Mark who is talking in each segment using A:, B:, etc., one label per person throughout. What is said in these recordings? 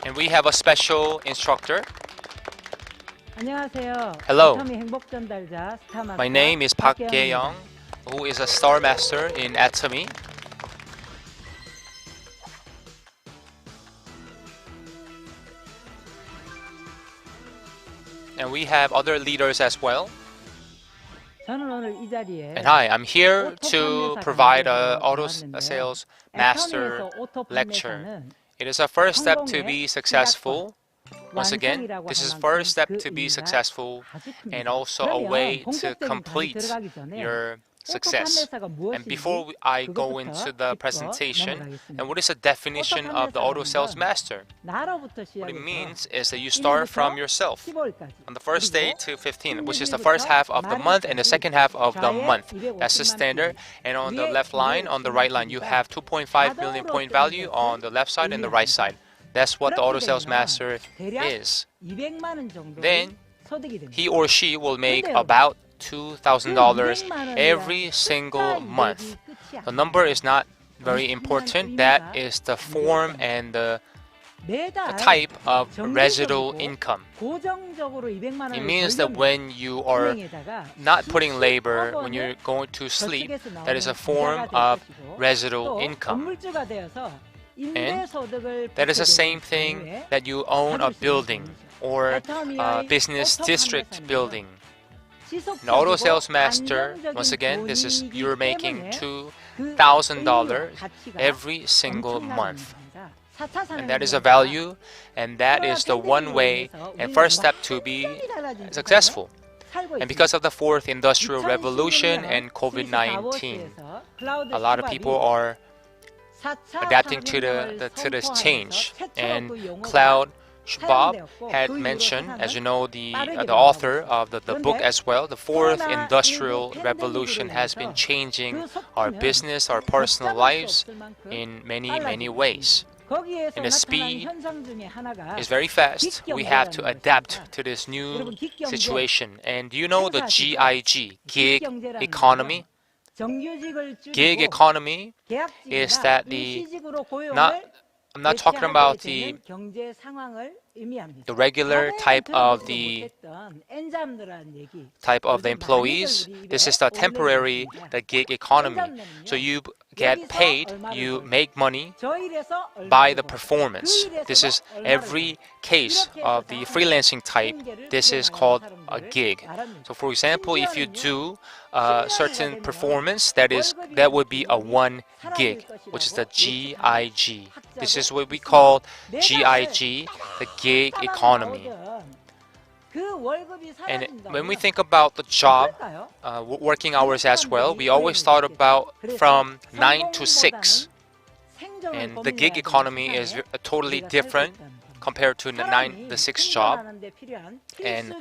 A: And we have a special instructor.
B: 안녕하세요.
A: Hello.
B: Atomy 행복 전달자 스타마스터
A: My name is Park Gae-young, who is a Star Master in Atomy. And we have other leaders as well.
B: 저는 오늘 이 자리에
A: And hi, I'm here to provide a auto
B: 나왔는데요.
A: sales master
B: 애터미에서 오토
A: lecture.
B: 판매사는
A: It is a first step to be successful. Once again, this is first step to be successful and also a way to complete your success. And before I go into the presentation, and what is the definition of the auto sales master? What it means is that you start from yourself on the first day to 15, which is the first half of the month and the second half of the month. That's the standard. And on the left line, on the right line, you have 2.5 million point value on the left side and the right side. That's what the auto sales master is. Then he or she will make about $2,000 every single month. The number is not very important. That is the form and the type of residual income. It means that when you are not putting labor, when you're going to sleep, that is a form of residual income. And that is the same thing that you own a building or a business district building. An auto sales master, once again, this is you're making $2,000 every single month. And that is a value, and that is the one way and first step to be successful. And because of the fourth industrial revolution and COVID-19, a lot of people are adapting to this change. And Cloud Schwab had mentioned, as you know, the author of the book as well, the fourth industrial revolution has been changing our business, our personal lives in many ways. And the speed is very fast. We have to adapt to this new situation. And do you know the GIG, gig economy? Gig economy is that I'm not talking about the regular type of the employees. This is the temporary, the gig economy. So you get paid, you make money by the performance. This is every case of the freelancing type. This is called a gig. So for example, if you do a certain performance, that would be a 1 gig, which is the GIG. This is what we call GIG, the gig economy. And when we think about the job, working hours as well, we always thought about from 9 to 6. And the gig economy is totally different compared to the 9 to 6 job. And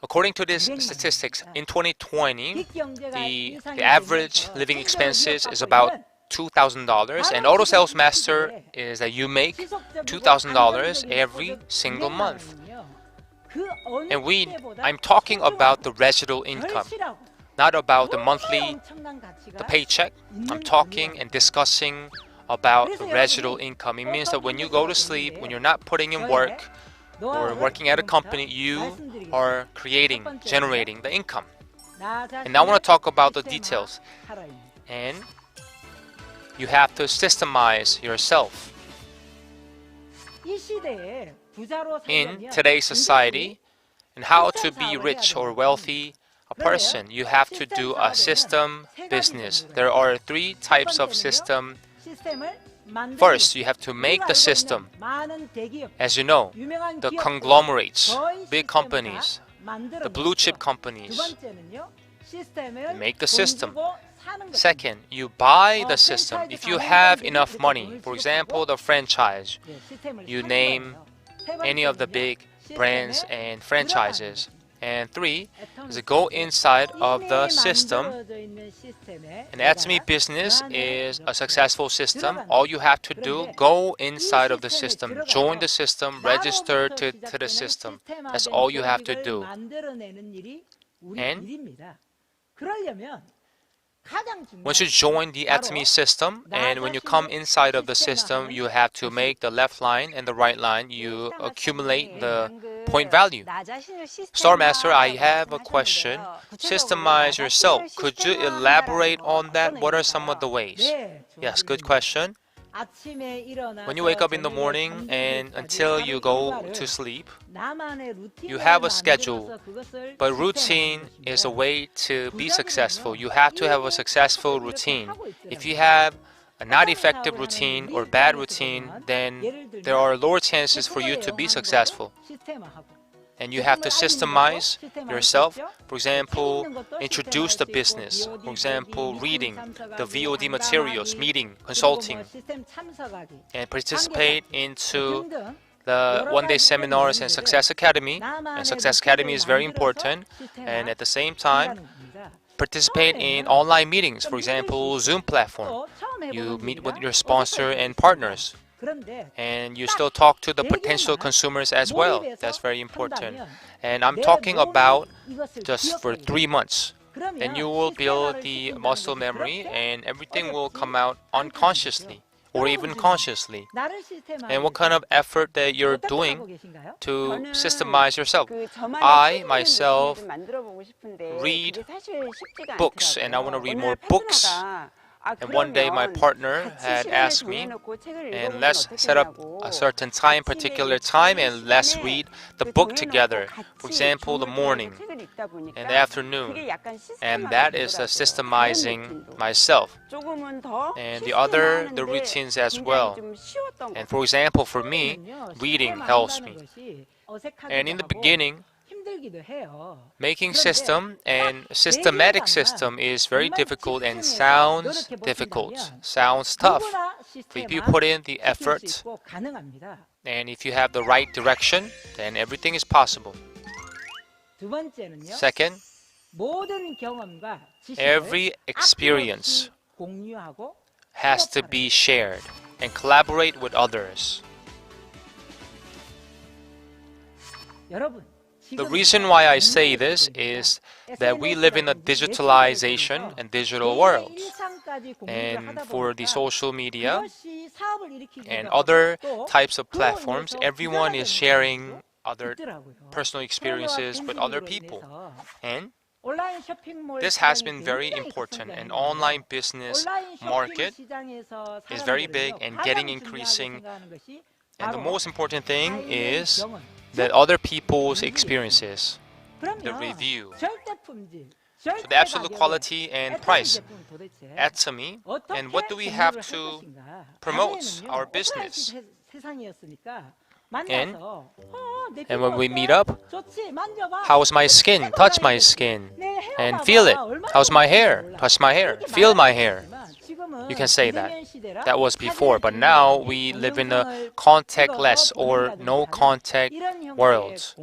A: according to these statistics, in 2020, the average living expenses is about $2,000, and auto sales master is that you make $2,000 every single month. And I'm talking about the residual income, not about the monthly, the paycheck. I'm talking and discussing about the residual income. It means that when you go to sleep, when you're not putting in work or working at a company, you are generating the income. And now I want to talk about the details. And you have to systemize yourself. In today's society, and how to be rich or wealthy a person, you have to do a system business. There are 3 types of system. First, you have to make the system. As you know, the conglomerates, big companies, the blue chip companies, make the system. Second, you buy the system. If you have enough money, for example, the franchise, you name any of the big brands and franchises. And 3 is to go inside of the system. An Atomy business is a successful system. All you have to do, go inside of the system, join the system, register to the system. That's all you have to do. And Once you join the Atomy system, and when you come inside of the system, you have to make the left line and the right line. You accumulate the point value. Star Master, I have a question. Systemize yourself. Could you elaborate on that? What are some of the ways? Yes, good question. When you wake up in the morning and until you go to sleep, you have a schedule, but routine is a way to be successful. You have to have a successful routine. If you have a not effective routine or bad routine, then there are lower chances for you to be successful. And you have to systemize yourself. For example, introduce the business. For example, reading the VOD materials, meeting, consulting, and participate into the one-day seminars and Success Academy. And Success Academy is very important. And at the same time, participate in online meetings. For example, Zoom platform. You meet with your sponsor and partners. And you still talk to the potential consumers as well. That's very important. And I'm talking about just for 3 months. And you will build the muscle memory and everything will come out unconsciously or even consciously. And what kind of effort that you're doing to systemize yourself? I myself read books and I want to read more books. And one day my partner had asked me, and let's set up a certain time, particular time, and let's read the book together. For example, the morning and the afternoon. And that is systemizing myself. And the routines as well. And for example, for me, reading helps me. And in the beginning, making system and systematic system is very difficult and sounds difficult, sounds tough. But if you put in the effort and if you have the right direction, then everything is possible. Second, every experience has to be shared and collaborate with others. The reason why I say this is that we live in a digitalization and digital world. And for the social media and other types of platforms, everyone is sharing other personal experiences with other people. And this has been very important. An online business market is very big and getting increasing. And the most important thing is that other people's experiences, the review. So the absolute quality and price. Atomy, and what do we have to promote our business? And when we meet up, how's my skin? Touch my skin and feel it. How's my hair? Touch my hair. Feel my hair. You can say that. That was before, but now we live in a contactless or no contact world.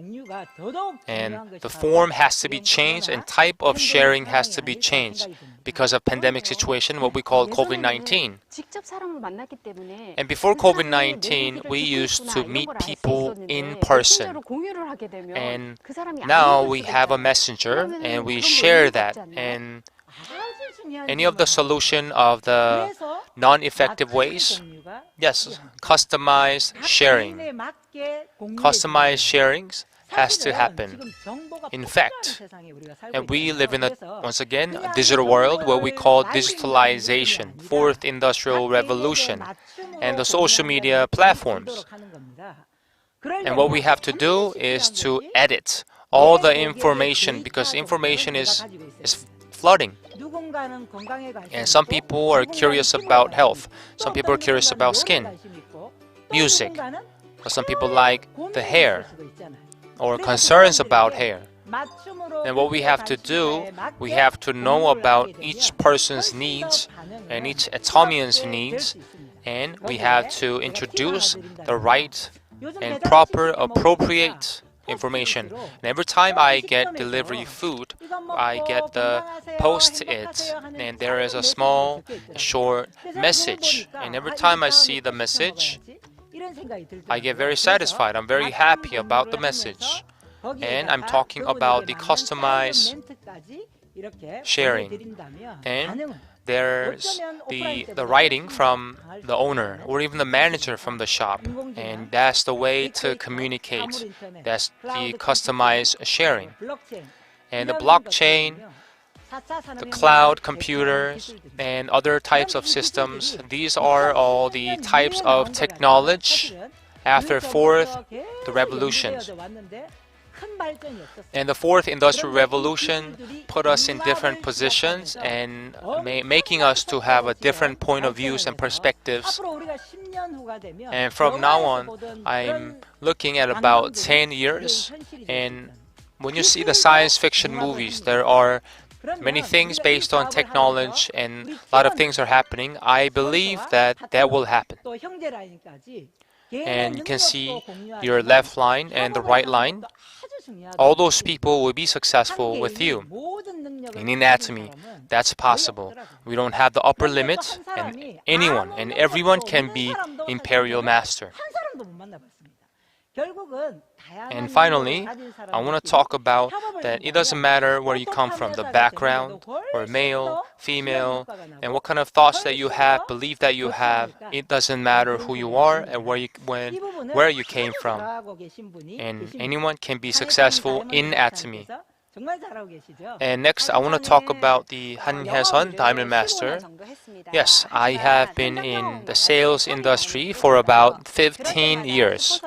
A: And the form has to be changed and type of sharing has to be changed because of pandemic situation, what we call COVID-19. And before COVID-19, we used to meet people in person. And now we have a messenger and we share that. And any of the solution of the non-effective ways? Yes, customized sharing. Customized sharings has to happen. In fact, and we live in once again, a digital world, what we call digitalization, fourth industrial revolution, and the social media platforms. And what we have to do is to edit all the information because information is flooding. And some people are curious about health. Some people are curious about skin, music. Or some people like the hair or concerns about hair. And what we have to do, we have to know about each person's needs and each Atomian's needs. And we have to introduce the right and proper, appropriate information. And every time I get delivery food, I get the post-it, and there is a small, short message. And every time I see the message, I get very satisfied. I'm very happy about the message. And I'm talking about the customized sharing. And there's the writing from the owner or even the manager from the shop. And that's the way to communicate. That's the customized sharing. And the blockchain, the cloud computers, and other types of systems, these are all the types of technology after the revolutions. And the fourth industrial revolution put us in different positions and making us to have a different point of views and perspectives. And from now on, I'm looking at about 10 years. And when you see the science fiction movies, there are many things based on technology and a lot of things are happening. I believe that that will happen. And you can see your left line and the right line. All those people will be successful with you. In Atomy, that's possible. We don't have the upper limit, and anyone and everyone can be Imperial Master. And finally, I want to talk about that it doesn't matter where you come from, the background, or male, female, and what kind of thoughts that you have, belief that you have. It doesn't matter who you are and where you came from. And anyone can be successful in Atomy. And next, I want to talk about the 한혜선 Diamond Master. Yes, I have been in the sales industry for about 15 years.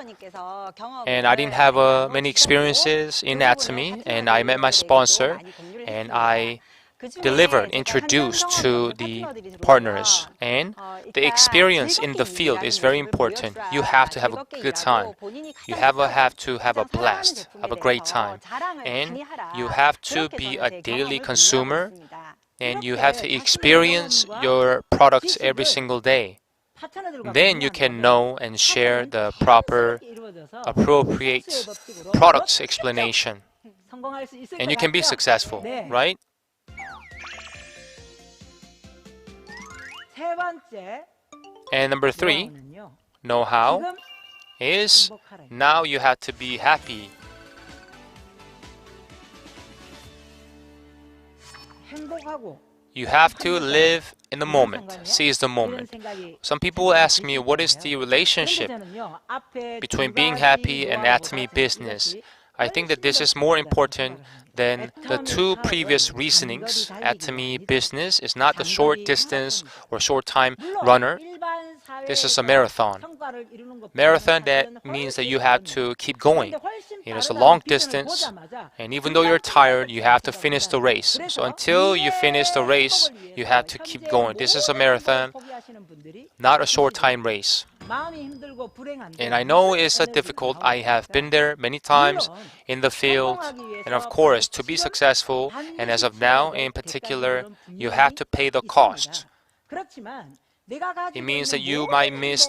A: And I didn't have many experiences in Atomy, and I met my sponsor, and I introduced to the partners. And the experience in the field is very important. You have to have a good time. You have to have a blast, have a great time. And you have to be a daily consumer, and you have to experience your products every single day. Then you can know and share the proper, appropriate products explanation. And you can be successful, right? And number 3, know-how, is now you have to be happy. You have to live in the moment, seize the moment. Some people will ask me, what is the relationship between being happy and Atomy business? I think that this is more important than the two previous reasonings. Atomy business is not the short distance or short time runner. This is a marathon. Marathon, that means that you have to keep going. It is a long distance, and even though you're tired, you have to finish the race. So until you finish the race, you have to keep going. This is a marathon, not a short time race. And I know it's difficult. I have been there many times in the field. And of course, to be successful, and as of now in particular, you have to pay the cost. It means that you might miss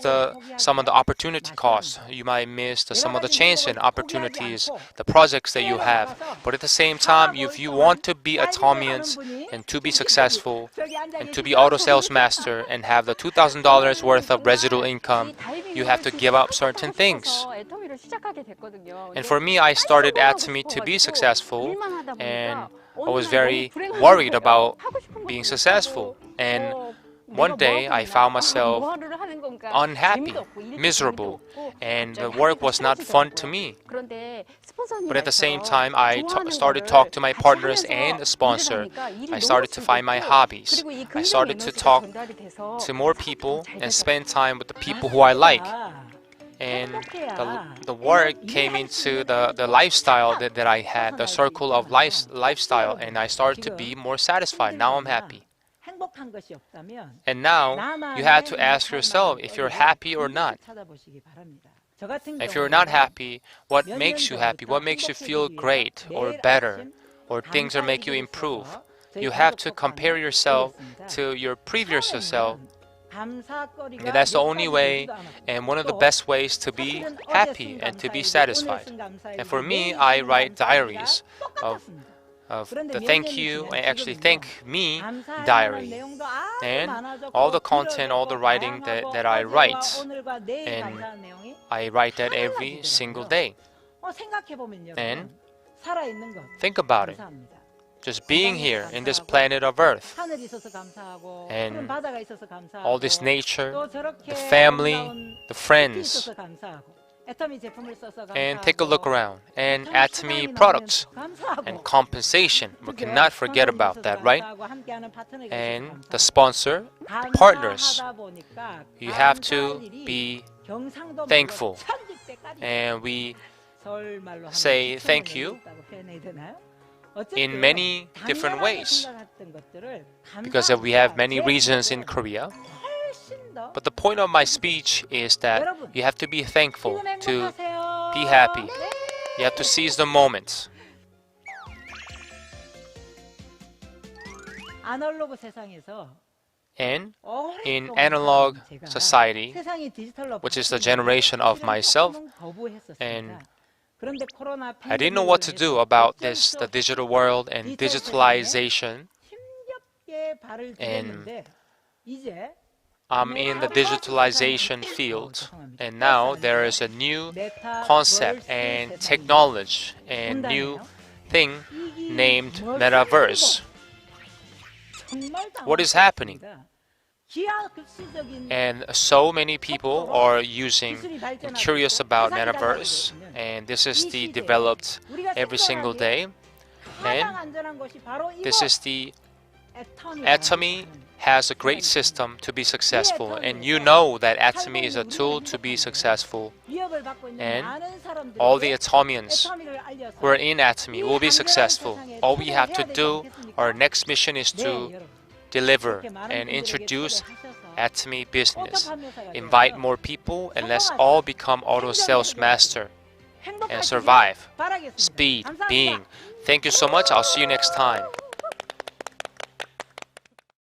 A: some of the opportunity costs. You might miss some of the chance and opportunities, the projects that you have. But at the same time, if you want to be Atomians and to be successful and to be auto sales master and have the $2,000 worth of residual income, you have to give up certain things. And for me, I started Atomy to be successful, and I was very worried about being successful. And one day, I found myself unhappy, miserable, and the work was not fun to me. But at the same time, I started to talk to my partners and the sponsor. I started to find my hobbies. I started to talk to more people and spend time with the people who I like. And the work came into the lifestyle that I had, the circle of lifestyle, and I started to be more satisfied. Now I'm happy. And now you have to ask yourself if you're happy or not. If you're not happy, what makes you happy? What makes you feel great or better, or things that make you improve? You have to compare yourself to your previous self. And that's the only way and one of the best ways to be happy and to be satisfied. And for me, I write diaries of the thank you, and actually thank me diary, and all the content, all the writing that I write, and I write that every single day. And think about it. just being here in this planet of Earth,
B: 하늘이 있어서 감사하고
A: and
B: 푸른 바다가 있어서 감사하고
A: all this nature,
B: 또 저렇게
A: the family,
B: 아름다운
A: the
B: 숲이
A: friends,
B: 있어서 감사하고 애터미 제품을 써서
A: and take a look
B: 감사하고
A: around. And
B: 애터미
A: Atomy
B: 수당이
A: products
B: 나오면 감사하고
A: and compensation. We
B: 그죠?
A: cannot forget
B: 스폰서링이
A: about
B: 있어서
A: that, right?
B: 감사하고 함께하는 파트너에게
A: And
B: 있어서
A: the
B: 감사하고.
A: sponsor, the partners,
B: 감사하다 보니까
A: you have
B: 감사할
A: to
B: 일이
A: be
B: 경상도 말로
A: thankful.
B: 천지때까지
A: and we
B: 서울말로 하면
A: say
B: 지천을
A: thank you
B: 내렸다고 표현해야 되나요?
A: in
B: 어쨌든
A: many different
B: 당연하게
A: ways.
B: 생각했던 것들을
A: Because we have many
B: 감사하니까
A: reasons in
B: 제
A: Korea.
B: 훨씬 더
A: But the point of my speech is that you have to be thankful,
B: 지금
A: to
B: 행복하세요.
A: be happy.
B: 네.
A: You have to seize the moment.
B: 아날로그 세상에서
A: And in
B: 오랫동안
A: analog
B: 제가
A: society,
B: 세상이 디지털로
A: which is the
B: 바뀌는
A: generation of
B: 실은
A: myself,
B: 조금은 거부했었습니다.
A: and
B: 그런데 코로나
A: I didn't know what to
B: 팬데믹으로
A: do
B: 해서
A: about
B: 어쩔
A: this,
B: 수
A: the
B: 없이
A: digital world and
B: 디지털
A: digitalization.
B: 힘겹게 발을 들였는데 이제
A: I'm in the digitalization field, and now there is a new concept and technology and new thing named metaverse. What is happening? And so many people are using and curious about metaverse, and this is the developed every single day. And this is the Atomy has a great system to be successful, and you know that Atomy is a tool to be successful, and all the Atomians who are in Atomy will be successful. All we have to do, our next mission is to deliver and introduce Atomy business. Invite more people, and let's all become auto sales master and survive. Speed, being. Thank you so much. I'll see you next time.